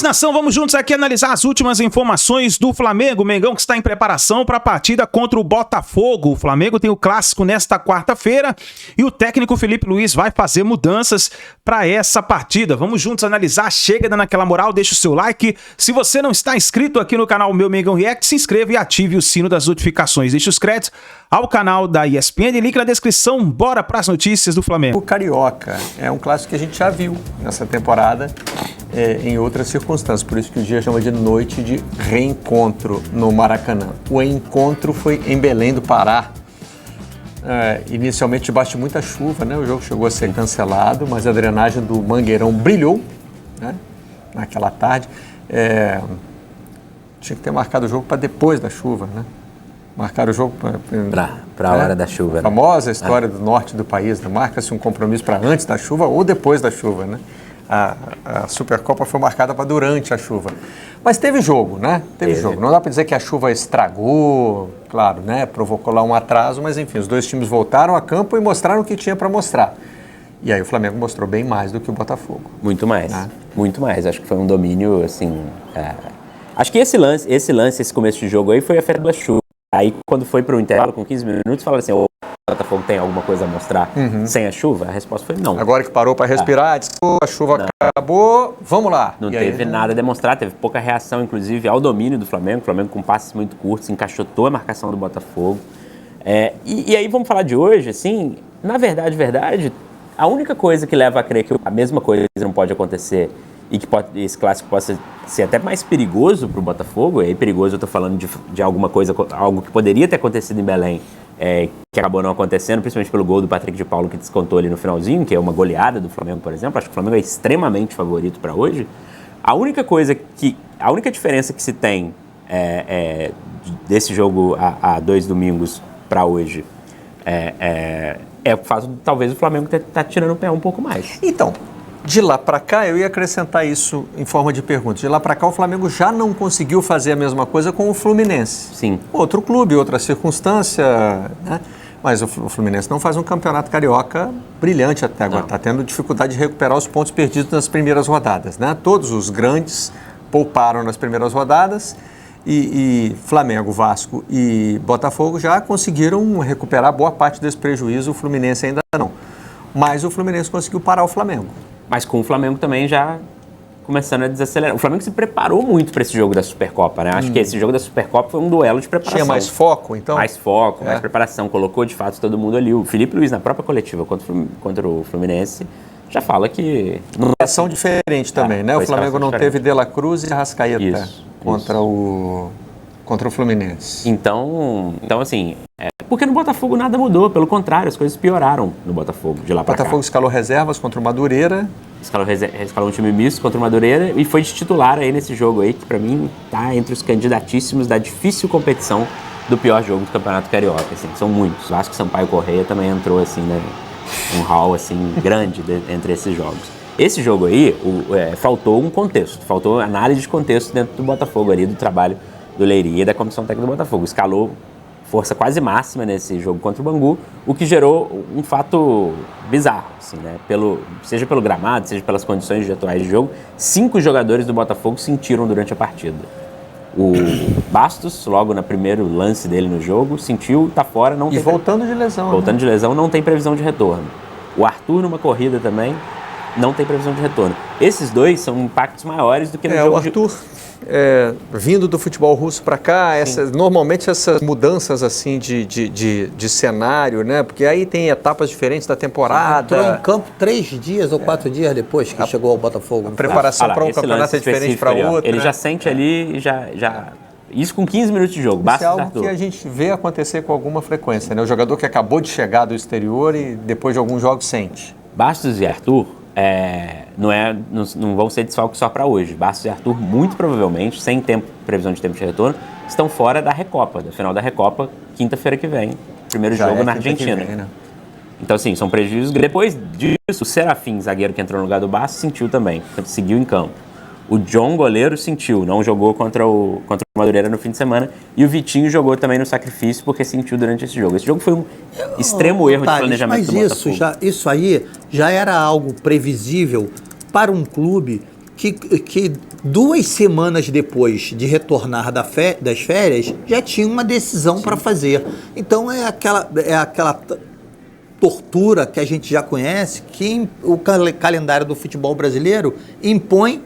Nação, vamos juntos aqui analisar as últimas informações do Flamengo. O Mengão que está em preparação para a partida contra o Botafogo. O Flamengo tem o clássico nesta quarta-feira e o técnico Felipe Luiz vai fazer mudanças para essa partida. Vamos juntos analisar. Chega dando aquela moral, deixa o seu like. Se você não está inscrito aqui no canal Meu Mengão React, se inscreva e ative o sino das notificações. Deixe os créditos ao canal da ESPN, link na descrição. Bora para as notícias do Flamengo. O Carioca é um clássico que a gente já viu nessa temporada. Em outras circunstâncias, por isso que o dia chama de noite de reencontro no Maracanã. O encontro foi em Belém do Pará, inicialmente debaixo de muita chuva, né? O jogo chegou a ser cancelado, mas a drenagem do Mangueirão brilhou, né? Naquela tarde. Tinha que ter marcado o jogo para depois da chuva, né? Marcar o jogo para a hora da chuva. A famosa história do norte do país, né? Marca-se um compromisso para antes da chuva ou depois da chuva, né? A Supercopa foi marcada para durante a chuva. Mas teve jogo, né? Teve jogo. Não dá para dizer que a chuva estragou, claro, né? Provocou lá um atraso, mas enfim, os dois times voltaram a campo e mostraram o que tinha para mostrar. E aí o Flamengo mostrou bem mais do que o Botafogo. Muito mais, muito mais. Acho que foi um domínio, assim... Acho que esse começo de jogo aí foi a fera da chuva. Aí quando foi para o intervalo com 15 minutos, falaram assim... O Botafogo tem alguma coisa a mostrar sem a chuva? A resposta foi não. Agora que parou para respirar, disse, a chuva acabou, vamos lá. Não teve nada a demonstrar, teve pouca reação, inclusive, ao domínio do Flamengo. O Flamengo com passes muito curtos, encaixotou a marcação do Botafogo. E aí vamos falar de hoje, assim, na verdade, a única coisa que leva a crer que a mesma coisa não pode acontecer e que esse clássico possa ser até mais perigoso para o Botafogo, e aí perigoso eu estou falando de alguma coisa, algo que poderia ter acontecido em Belém, que acabou não acontecendo, principalmente pelo gol do Patrick de Paulo que descontou ali no finalzinho, que é uma goleada do Flamengo, por exemplo. Acho que o Flamengo é extremamente favorito para hoje. A única diferença que se tem desse jogo há 2 domingos para hoje é o fato de talvez o Flamengo tá tirando o pé um pouco mais. Então, de lá para cá, eu ia acrescentar isso em forma de pergunta. De lá para cá, o Flamengo já não conseguiu fazer a mesma coisa com o Fluminense. Sim. Outro clube, outra circunstância, né? Mas o Fluminense não faz um campeonato carioca brilhante até agora. Está tendo dificuldade de recuperar os pontos perdidos nas primeiras rodadas, né? Todos os grandes pouparam nas primeiras rodadas e Flamengo, Vasco e Botafogo já conseguiram recuperar boa parte desse prejuízo. O Fluminense ainda não. Mas o Fluminense conseguiu parar o Flamengo. Mas com o Flamengo também já começando a desacelerar. O Flamengo se preparou muito para esse jogo da Supercopa, né? Acho que esse jogo da Supercopa foi um duelo de preparação. Tinha mais foco, então? Mais foco, mais preparação. Colocou, de fato, todo mundo ali. O Felipe Luiz, na própria coletiva contra o Fluminense, já fala que... Ação diferente também, né? O Flamengo não teve De La Cruz e Arrascaeta contra o Fluminense. Então assim... Porque no Botafogo nada mudou, pelo contrário, as coisas pioraram no Botafogo, de lá para cá. O Botafogo escalou reservas contra o Madureira. Escalou um time misto contra o Madureira e foi de titular aí nesse jogo aí, que para mim tá entre os candidatíssimos da difícil competição do pior jogo do Campeonato Carioca, assim, são muitos. Acho que Sampaio Corrêa também entrou, assim, né, um hall, assim, grande entre esses jogos. Esse jogo aí, faltou um contexto, faltou análise de contexto dentro do Botafogo ali, do trabalho do Leiria e da comissão técnica do Botafogo. Escalou força quase máxima nesse jogo contra o Bangu, o que gerou um fato bizarro, assim, né? Seja pelo gramado, seja pelas condições atuais de jogo, 5 jogadores do Botafogo sentiram durante a partida. O Bastos, logo no primeiro lance dele no jogo, sentiu, tá fora, não tem... E voltando de lesão. Voltando de lesão, não tem previsão de retorno. O Arthur, numa corrida também, não tem previsão de retorno. Esses dois são impactos maiores do que no jogo o Arthur... vindo do futebol russo para cá, normalmente essas mudanças assim de cenário, né? Porque aí tem etapas diferentes da temporada. Entrou em campo 3 dias ou 4 dias depois que chegou ao Botafogo. A preparação para um campeonato é diferente para outro. Ele já sente ali, já isso com 15 minutos de jogo. Isso é algo que a gente vê acontecer com alguma frequência, né? O jogador que acabou de chegar do exterior e depois de alguns jogos sente. Bastos e Arthur não vão ser desfalques só para hoje. Bastos e Arthur, muito provavelmente, sem previsão de tempo de retorno, estão fora da Recopa, da final da Recopa, quinta-feira que vem. Primeiro jogo na Argentina. Vem, né? Então, assim, são prejuízos. Depois disso, o Serafim, zagueiro que entrou no lugar do Bastos, sentiu também, seguiu em campo. O John, goleiro, sentiu, não jogou contra o Madureira no fim de semana. E o Vitinho jogou também no sacrifício porque sentiu durante esse jogo. Esse jogo foi um extremo erro de planejamento do Botafogo. Mas isso aí já era algo previsível para um clube que 2 semanas depois de retornar das férias, já tinha uma decisão para fazer. Então é aquela tortura que a gente já conhece, que o calendário do futebol brasileiro impõe,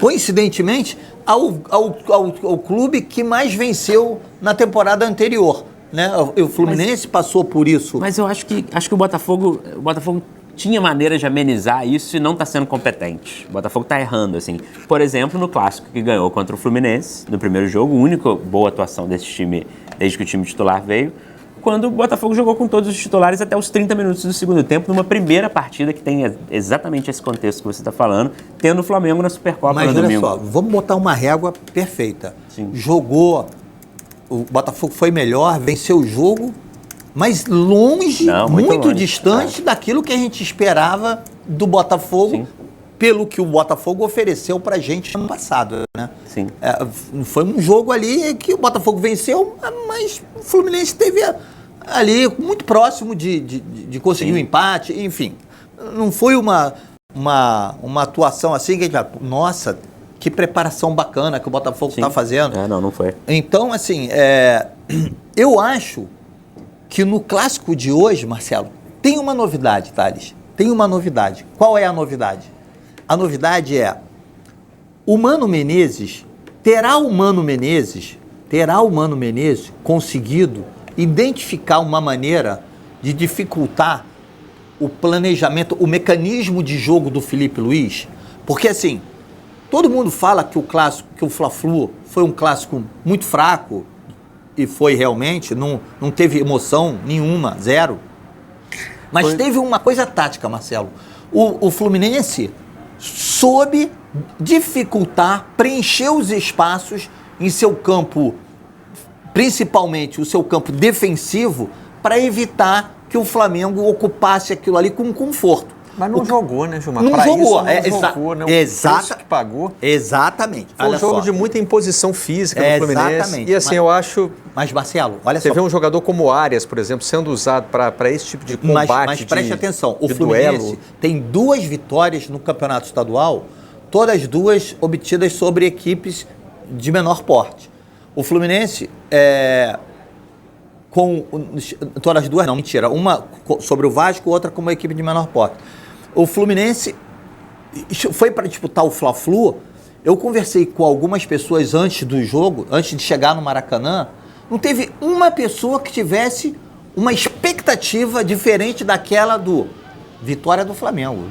coincidentemente, ao clube que mais venceu na temporada anterior. Né? O Fluminense passou por isso. Mas eu acho que o Botafogo tinha maneira de amenizar isso e não está sendo competente. O Botafogo está errando, assim. Por exemplo, no clássico que ganhou contra o Fluminense, no primeiro jogo, a única boa atuação desse time desde que o time titular veio, quando o Botafogo jogou com todos os titulares até os 30 minutos do segundo tempo, numa primeira partida que tem exatamente esse contexto que você está falando, tendo o Flamengo na Supercopa no domingo. Mas olha só, vamos botar uma régua perfeita. Sim. Jogou, o Botafogo foi melhor, venceu o jogo, mas longe, muito longe, distante daquilo que a gente esperava do Botafogo, sim, pelo que o Botafogo ofereceu pra gente no ano passado, né? Sim. Foi um jogo ali que o Botafogo venceu, mas o Fluminense esteve ali muito próximo de conseguir um empate, enfim. Não foi uma atuação assim que a gente... Nossa, que preparação bacana que o Botafogo está fazendo. Não foi. Então, assim, eu acho que no clássico de hoje, Marcelo, tem uma novidade, Thales. Tem uma novidade. Qual é a novidade? A novidade é o Mano Menezes, terá o Mano Menezes conseguido identificar uma maneira de dificultar o planejamento, o mecanismo de jogo do Felipe Luiz? Porque, assim, todo mundo fala que o Fla-Flu foi um clássico muito fraco, e foi realmente, não teve emoção nenhuma, zero. Mas teve uma coisa tática, Marcelo. O Fluminense soube dificultar, preencher os espaços em seu campo, principalmente o seu campo defensivo, para evitar que o Flamengo ocupasse aquilo ali com conforto. Mas não jogou, né, Gilmar? Não jogou. Jogou, né? O preço que pagou. Exatamente. Foi um jogo de muita imposição física no Fluminense. Exatamente. E assim, eu acho... Mas, Marcelo, olha só. Você vê um jogador como o Arias, por exemplo, sendo usado para esse tipo de combate, mas preste atenção, o Fluminense duelo. Tem 2 vitórias no campeonato estadual, todas 2 obtidas sobre equipes de menor porte. O Fluminense, todas as 2, não, mentira. Uma sobre o Vasco, outra com uma equipe de menor porte. O Fluminense foi para disputar o Fla-Flu. Eu conversei com algumas pessoas antes do jogo, antes de chegar no Maracanã. Não teve uma pessoa que tivesse uma expectativa diferente daquela do vitória do Flamengo.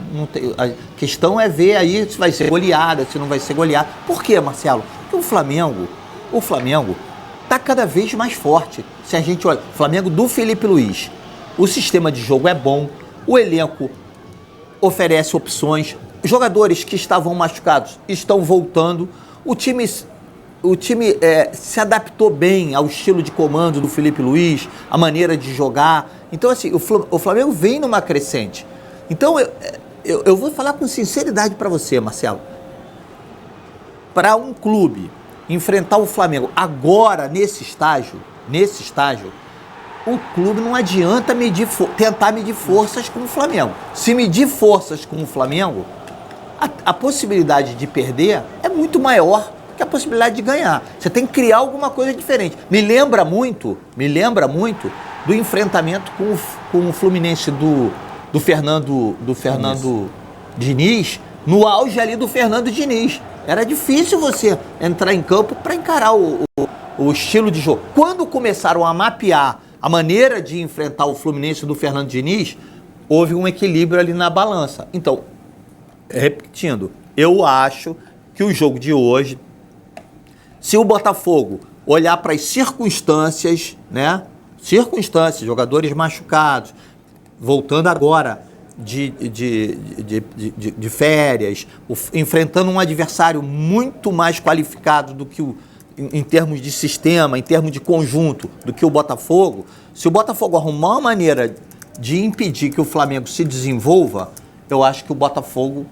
A questão é ver aí se vai ser goleada, se não vai ser goleada. Por quê, Marcelo? Porque o Flamengo está cada vez mais forte. Se a gente olha, o Flamengo do Felipe Luiz, o sistema de jogo é bom, o elenco oferece opções, jogadores que estavam machucados estão voltando, o time se adaptou bem ao estilo de comando do Felipe Luiz, a maneira de jogar. Então, assim, o Flamengo vem numa crescente. Então, eu vou falar com sinceridade para você, Marcelo. Para um clube enfrentar o Flamengo agora, nesse estágio, o clube não adianta tentar medir forças com o Flamengo. Se medir forças com o Flamengo, a possibilidade de perder é muito maior que a possibilidade de ganhar. Você tem que criar alguma coisa diferente. Me lembra muito do enfrentamento com o Fluminense do Fernando Diniz, no auge ali do Fernando Diniz. Era difícil você entrar em campo para encarar o estilo de jogo. Quando começaram a mapear a maneira de enfrentar o Fluminense do Fernando Diniz, houve um equilíbrio ali na balança. Então, repetindo, eu acho que o jogo de hoje, se o Botafogo olhar para as circunstâncias, né? Jogadores machucados, voltando agora de férias, enfrentando um adversário muito mais qualificado do que em termos de sistema, em termos de conjunto, do que o Botafogo. Se o Botafogo arrumar uma maneira de impedir que o Flamengo se desenvolva, eu acho que o Botafogo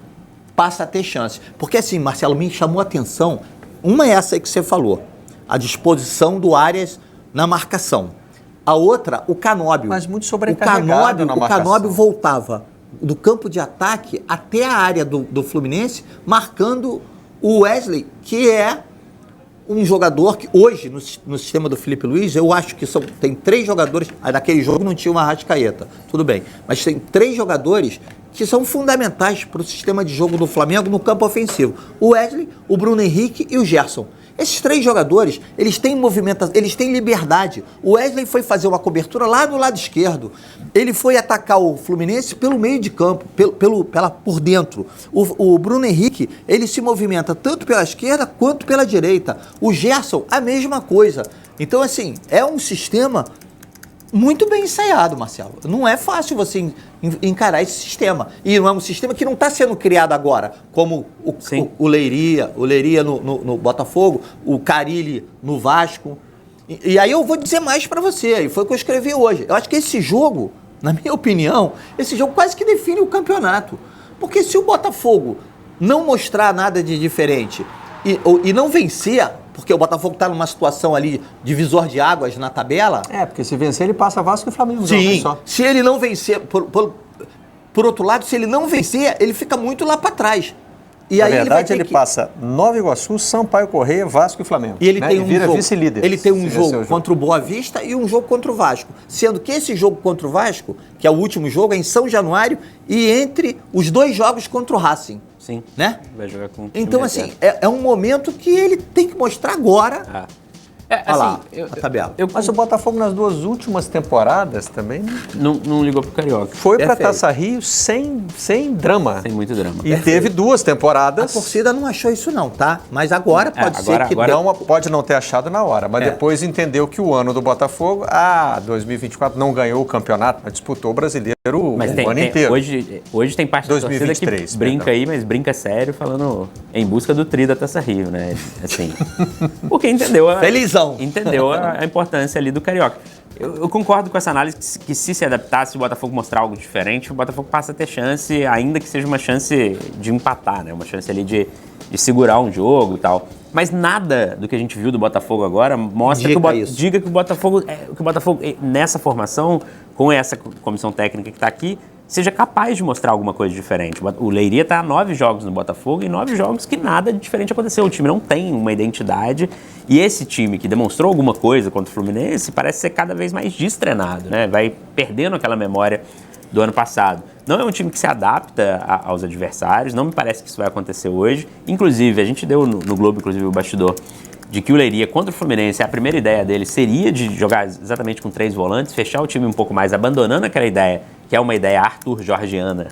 passa a ter chance. Porque assim, Marcelo, me chamou a atenção, uma é essa aí que você falou, a disposição do Arias na marcação. A outra, o Canóbio. Mas muito sobrecarregado na marcação. O Canóbio voltava do campo de ataque até a área do Fluminense, marcando o Wesley, que é um jogador que hoje, no sistema do Felipe Luiz, eu acho que tem 3 jogadores, naquele jogo não tinha uma Arrascaeta, tudo bem, mas tem 3 jogadores que são fundamentais para o sistema de jogo do Flamengo no campo ofensivo. O Wesley, o Bruno Henrique e o Gerson. Esses 3 jogadores, eles têm movimentação, eles têm liberdade. O Wesley foi fazer uma cobertura lá no lado esquerdo. Ele foi atacar o Fluminense pelo meio de campo, por dentro. O Bruno Henrique, ele se movimenta tanto pela esquerda quanto pela direita. O Gerson, a mesma coisa. Então, assim, é um sistema muito bem ensaiado, Marcelo. Não é fácil você encarar esse sistema. E não é um sistema que não está sendo criado agora, como o Leiria no Botafogo, o Carille no Vasco. E aí eu vou dizer mais para você, e foi o que eu escrevi hoje. Eu acho que esse jogo, na minha opinião, esse jogo quase que define o campeonato. Porque se o Botafogo não mostrar nada de diferente e não vencer, porque o Botafogo está numa situação ali, divisor de águas na tabela. Porque se vencer ele passa Vasco e Flamengo. Sim, só. Se ele não vencer, por outro lado, se ele não vencer, ele fica muito lá para trás. E na aí verdade, ele passa Nova Iguaçu, Sampaio Corrêa, Vasco e Flamengo. E ele tem um vira jogo, vice-líder. ele tem um jogo contra o Boa Vista e um jogo contra o Vasco. Sendo que esse jogo contra o Vasco, que é o último jogo, é em São Januário e entre os 2 jogos contra o Racing. Sim. Né? Vai jogar com então, assim, é um momento que ele tem que mostrar agora. Olha lá, a tabela. Mas o Botafogo nas 2 últimas temporadas também não ligou pro Carioca. Foi para Taça Rio sem drama. Sem muito drama. E teve 2 temporadas. A torcida não achou isso não, tá? Mas agora pode ser que... Pode não ter achado na hora, mas depois entendeu que o ano do Botafogo, 2024 não ganhou o campeonato, mas disputou o brasileiro o ano inteiro. Hoje tem parte da torcida que brinca aí, mas brinca sério, falando em busca do tri da Taça Rio, né? Assim, porque entendeu Felizão. Entendeu a importância ali do Carioca. Eu concordo com essa análise que se adaptar, se o Botafogo mostrar algo diferente, o Botafogo passa a ter chance, ainda que seja uma chance de empatar, né? Uma chance ali de segurar um jogo e tal. Mas nada do que a gente viu do Botafogo agora mostra diga que o Botafogo, nessa formação, com essa comissão técnica que está aqui, seja capaz de mostrar alguma coisa diferente. O Leiria está há 9 jogos no Botafogo e 9 jogos que nada de diferente aconteceu. O time não tem uma identidade e esse time que demonstrou alguma coisa contra o Fluminense parece ser cada vez mais destrenado, né? Vai perdendo aquela memória do ano passado. Não é um time que se adapta aos adversários, não me parece que isso vai acontecer hoje. Inclusive, a gente deu no Globo, inclusive, o bastidor, de que o Leiria contra o Fluminense, a primeira ideia dele seria de jogar exatamente com 3 volantes, fechar o time um pouco mais, abandonando aquela ideia, que é uma ideia Arthur Jorgiana,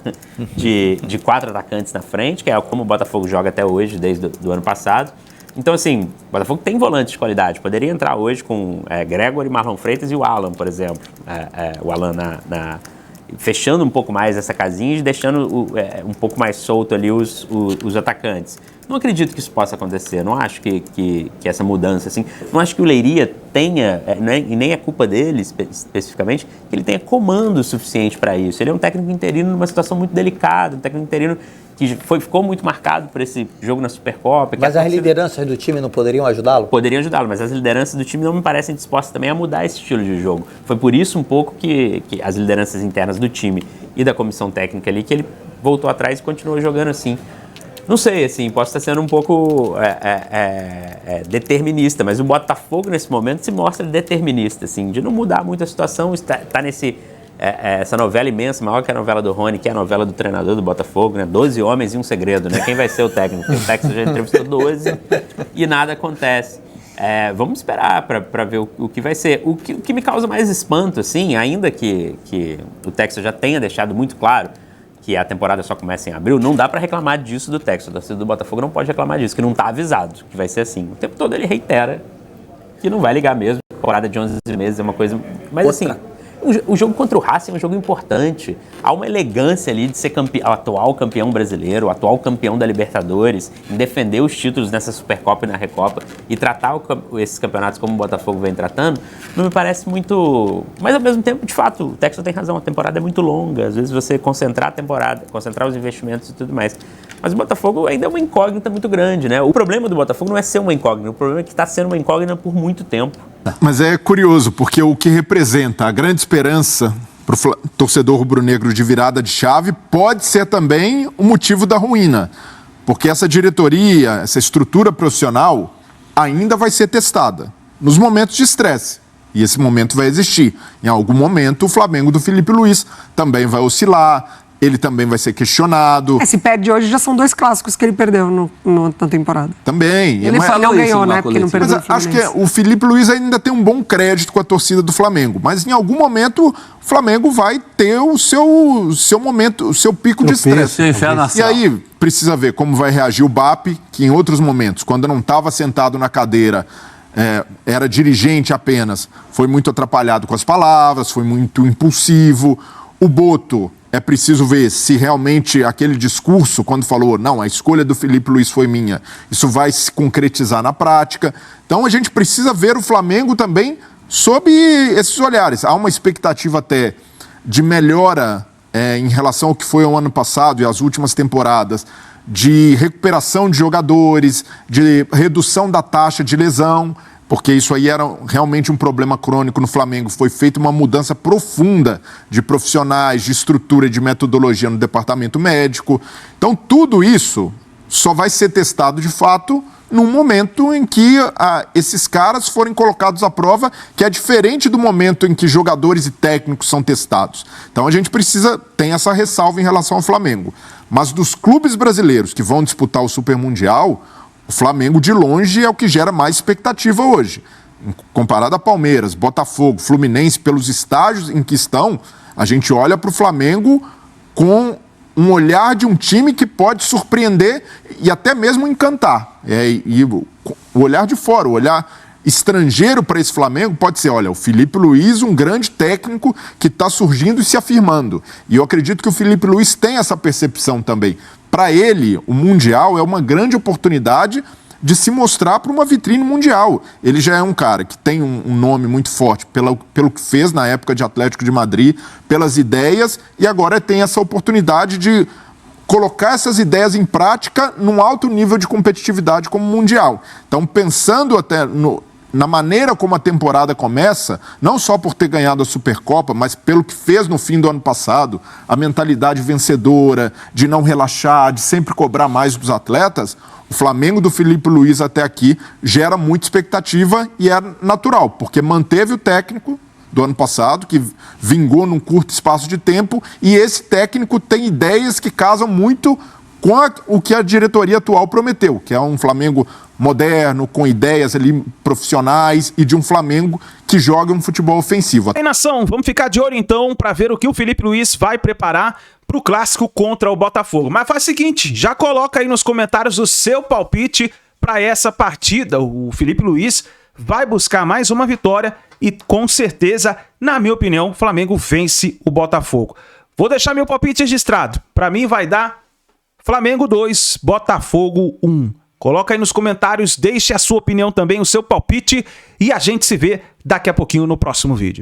de 4 atacantes na frente, que é como o Botafogo joga até hoje, desde o ano passado. Então, assim, o Botafogo tem volantes de qualidade. Poderia entrar hoje com Gregory, Marlon Freitas e o Alan, por exemplo. O Alan fechando um pouco mais essa casinha e deixando um pouco mais solto ali os atacantes. Não acredito que isso possa acontecer, não acho que essa mudança, assim, não acho que o Leiria tenha, e nem é culpa dele especificamente, que ele tenha comando suficiente para isso. Ele é um técnico interino numa situação muito delicada, um técnico interino que ficou muito marcado por esse jogo na Supercopa. Mas as lideranças do time não poderiam ajudá-lo? Poderiam ajudá-lo, mas as lideranças do time não me parecem dispostas também a mudar esse estilo de jogo. Foi por isso um pouco que as lideranças internas do time e da comissão técnica ali, que ele voltou atrás e continuou jogando assim. Não sei, assim, posso estar sendo um pouco determinista, mas o Botafogo nesse momento se mostra determinista, assim, de não mudar muito a situação, está nesse... essa novela imensa, maior que a novela do Rony, que é a novela do treinador do Botafogo, né? 12 homens e um segredo, né? Quem vai ser o técnico? O técnico já entrevistou 12 e nada acontece. Vamos esperar para ver o que vai ser. O que me causa mais espanto, assim, ainda que o Texas já tenha deixado muito claro que a temporada só começa em abril, não dá para reclamar disso do Texas. O torcedor do Botafogo não pode reclamar disso, que não está avisado que vai ser assim. O tempo todo ele reitera que não vai ligar mesmo. A temporada de 11 meses é uma coisa... Mas assim... O jogo contra o Racing é um jogo importante. Há uma elegância ali de ser o atual campeão brasileiro, o atual campeão da Libertadores, em defender os títulos nessa Supercopa e na Recopa e tratar esses campeonatos como o Botafogo vem tratando, não me parece muito... Mas, ao mesmo tempo, de fato, o Texas tem razão, a temporada é muito longa. Às vezes você concentrar a temporada, concentrar os investimentos e tudo mais. Mas o Botafogo ainda é uma incógnita muito grande, né? O problema do Botafogo não é ser uma incógnita, o problema é que está sendo uma incógnita por muito tempo. Mas é curioso, porque o que representa a grande esperança para o torcedor rubro-negro de virada de chave, pode ser também o motivo da ruína. Porque essa diretoria, essa estrutura profissional ainda vai ser testada nos momentos de estresse. E esse momento vai existir. Em algum momento, o Flamengo do Felipe Luiz também vai oscilar, ele também vai ser questionado. Se perde hoje, já são 2 clássicos que ele perdeu na temporada. Também. Ele não ganhou, né? Porque não perdeu. Mas acho que o Felipe Luiz ainda tem um bom crédito com a torcida do Flamengo. Mas em algum momento, o Flamengo vai ter o seu momento, o seu pico de estresse. E aí, precisa ver como vai reagir o BAP, que em outros momentos, quando não estava sentado na cadeira, era dirigente apenas, foi muito atrapalhado com as palavras, foi muito impulsivo. O Boto, é preciso ver se realmente aquele discurso, quando falou, não, a escolha do Felipe Luiz foi minha, isso vai se concretizar na prática. Então a gente precisa ver o Flamengo também sob esses olhares. Há uma expectativa até de melhora em relação ao que foi o ano passado e as últimas temporadas, de recuperação de jogadores, de redução da taxa de lesão, porque isso aí era realmente um problema crônico no Flamengo. Foi feita uma mudança profunda de profissionais, de estrutura e de metodologia no departamento médico. Então, tudo isso só vai ser testado de fato num momento em que esses caras forem colocados à prova, que é diferente do momento em que jogadores e técnicos são testados. Então, a gente tem essa ressalva em relação ao Flamengo. Mas dos clubes brasileiros que vão disputar o Super Mundial, o Flamengo, de longe, é o que gera mais expectativa hoje. Comparado a Palmeiras, Botafogo, Fluminense, pelos estágios em que estão, a gente olha para o Flamengo com um olhar de um time que pode surpreender e até mesmo encantar. E o olhar de fora, o olhar estrangeiro para esse Flamengo pode ser, olha, o Felipe Luiz, um grande técnico que está surgindo e se afirmando. E eu acredito que o Felipe Luiz tem essa percepção também. Para ele, o Mundial é uma grande oportunidade de se mostrar para uma vitrine mundial. Ele já é um cara que tem um nome muito forte pelo que fez na época de Atlético de Madrid, pelas ideias, e agora tem essa oportunidade de colocar essas ideias em prática num alto nível de competitividade como Mundial. Então, pensando até na maneira como a temporada começa, não só por ter ganhado a Supercopa, mas pelo que fez no fim do ano passado, a mentalidade vencedora, de não relaxar, de sempre cobrar mais dos atletas, o Flamengo do Felipe Luiz até aqui gera muita expectativa e é natural, porque manteve o técnico do ano passado, que vingou num curto espaço de tempo, e esse técnico tem ideias que casam muito com o que a diretoria atual prometeu, que é um Flamengo moderno, com ideias ali profissionais e de um Flamengo que joga um futebol ofensivo. Aí, nação, vamos ficar de olho então para ver o que o Felipe Luiz vai preparar para o clássico contra o Botafogo. Mas faz o seguinte, já coloca aí nos comentários o seu palpite para essa partida. O Felipe Luiz vai buscar mais uma vitória e com certeza, na minha opinião, o Flamengo vence o Botafogo. Vou deixar meu palpite registrado. Para mim vai dar Flamengo 2, Botafogo 1. Coloca aí nos comentários, deixe a sua opinião também, o seu palpite, e a gente se vê daqui a pouquinho no próximo vídeo.